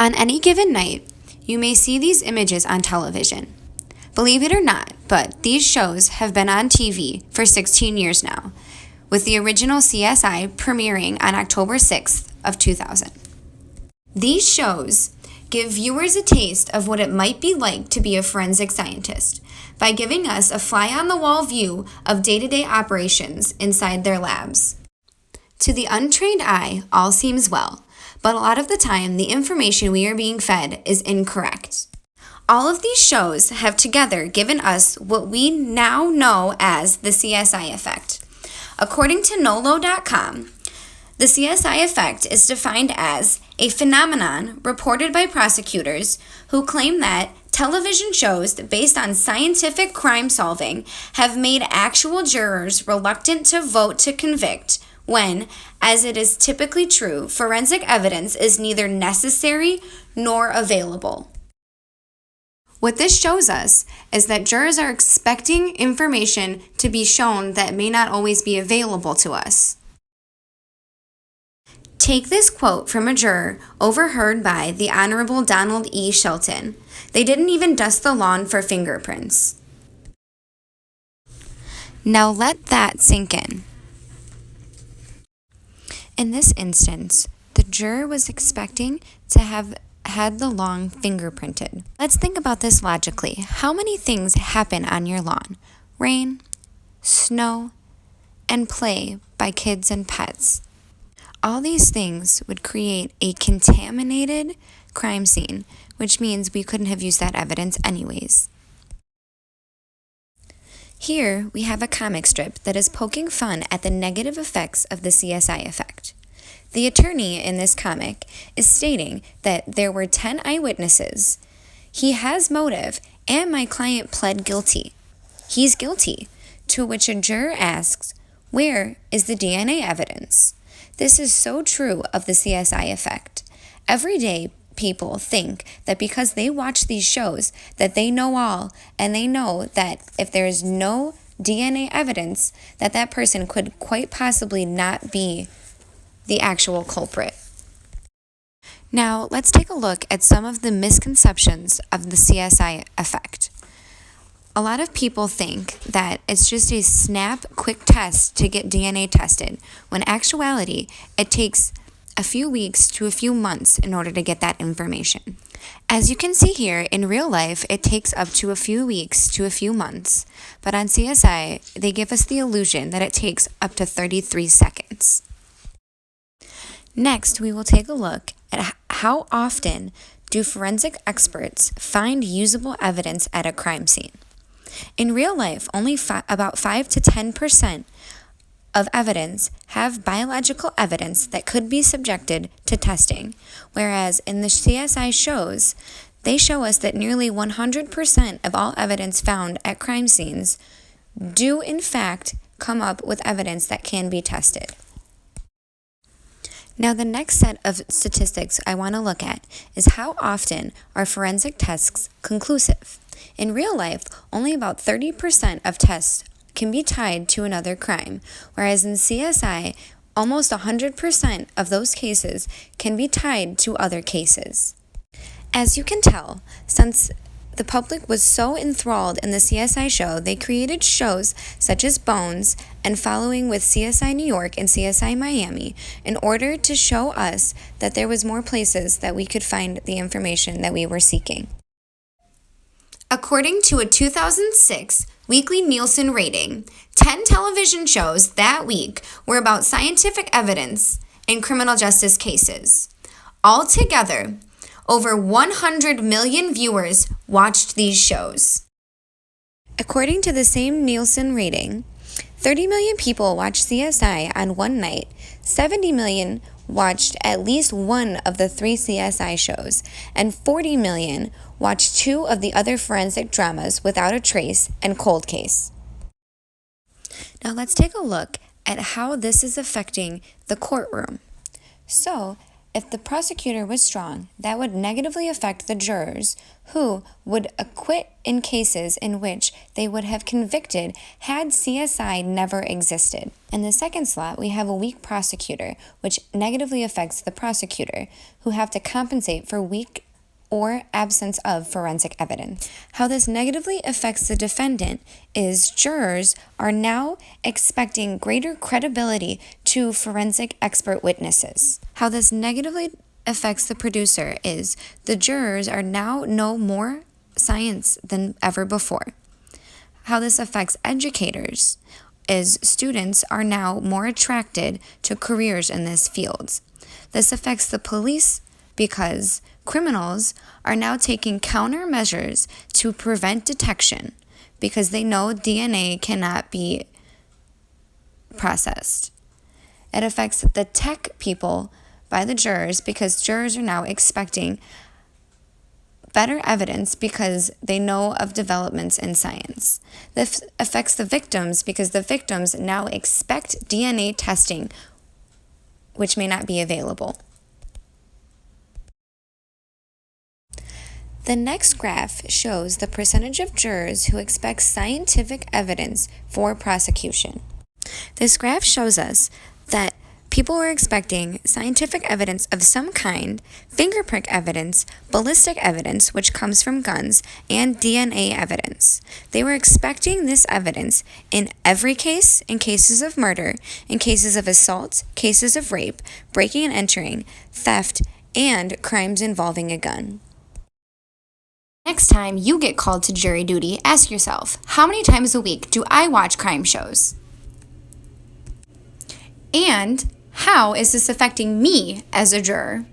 On any given night, you may see these images on television. Believe it or not, but these shows have been on TV for 16 years now, with the original CSI premiering on October 6th of 2000. These shows give viewers a taste of what it might be like to be a forensic scientist by giving us a fly-on-the-wall view of day-to-day operations inside their labs. To the untrained eye, all seems well, but a lot of the time, the information we are being fed is incorrect. All of these shows have together given us what we now know as the CSI Effect. According to Nolo.com, the CSI Effect is defined as a phenomenon reported by prosecutors who claim that television shows based on scientific crime solving have made actual jurors reluctant to vote to convict when, as it is typically true, forensic evidence is neither necessary nor available. What this shows us is that jurors are expecting information to be shown that may not always be available to us. Take this quote from a juror overheard by the Honorable Donald E. Shelton. They didn't even dust the lawn for fingerprints. Now let that sink in. In this instance, the juror was expecting to have had the lawn fingerprinted. Let's think about this logically. How many things happen on your lawn? Rain, snow, and play by kids and pets. All these things would create a contaminated crime scene, which means we couldn't have used that evidence anyways. Here, we have a comic strip that is poking fun at the negative effects of the CSI Effect. The attorney in this comic is stating that there were 10 eyewitnesses. He has motive, and my client pled guilty. He's guilty, to which a juror asks, where is the DNA evidence? This is so true of the CSI Effect. Every day, people think that because they watch these shows, that they know all, and they know that if there is no DNA evidence, that that person could quite possibly not be the actual culprit. Now, let's take a look at some of the misconceptions of the CSI Effect. A lot of people think that it's just a snap, quick test to get DNA tested, when in actuality, it takes a few weeks to a few months in order to get that information. As you can see here, in real life, it takes up to a few weeks to a few months, but on CSI, they give us the illusion that it takes up to 33 seconds. Next, we will take a look at how often do forensic experts find usable evidence at a crime scene. In real life, only about 5 to 10% of evidence have biological evidence that could be subjected to testing, whereas in the CSI shows, they show us that nearly 100% of all evidence found at crime scenes do in fact come up with evidence that can be tested. Now, the next set of statistics I want to look at is how often are forensic tests conclusive. In real life, only about 30% of tests can be tied to another crime, whereas in CSI, almost 100% of those cases can be tied to other cases. As you can tell, since the public was so enthralled in the CSI show, they created shows such as Bones and following with CSI New York and CSI Miami in order to show us that there was more places that we could find the information that we were seeking. According to a 2006 weekly Nielsen rating, 10 television shows that week were about scientific evidence in criminal justice cases. Altogether, over 100 million viewers watched these shows. According to the same Nielsen rating, 30 million people watched CSI on one night, 70 million watched at least one of the 3 CSI shows, and 40 million watched 2 of the other forensic dramas, Without a Trace and Cold Case. Now let's take a look at how this is affecting the courtroom. So, If the prosecutor was strong, that would negatively affect the jurors who would acquit in cases in which they would have convicted had CSI never existed. In the second slot, we have a weak prosecutor, which negatively affects the prosecutor, who have to compensate for weak or absence of forensic evidence. How this negatively affects the defendant is jurors are now expecting greater credibility to forensic expert witnesses. How this negatively affects the producer is the jurors are now know more science than ever before. How this affects educators is students are now more attracted to careers in this field. This affects the police because criminals are now taking countermeasures to prevent detection because they know DNA cannot be processed. It affects the tech people by the jurors because jurors are now expecting better evidence because they know of developments in science. This affects the victims because the victims now expect DNA testing, which may not be available. The next graph shows the percentage of jurors who expect scientific evidence for prosecution. This graph shows us that people were expecting scientific evidence of some kind, fingerprint evidence, ballistic evidence, which comes from guns, and DNA evidence. They were expecting this evidence in every case, in cases of murder, in cases of assault, cases of rape, breaking and entering, theft, and crimes involving a gun. Next time you get called to jury duty, ask yourself, how many times a week do I watch crime shows? And how is this affecting me as a juror?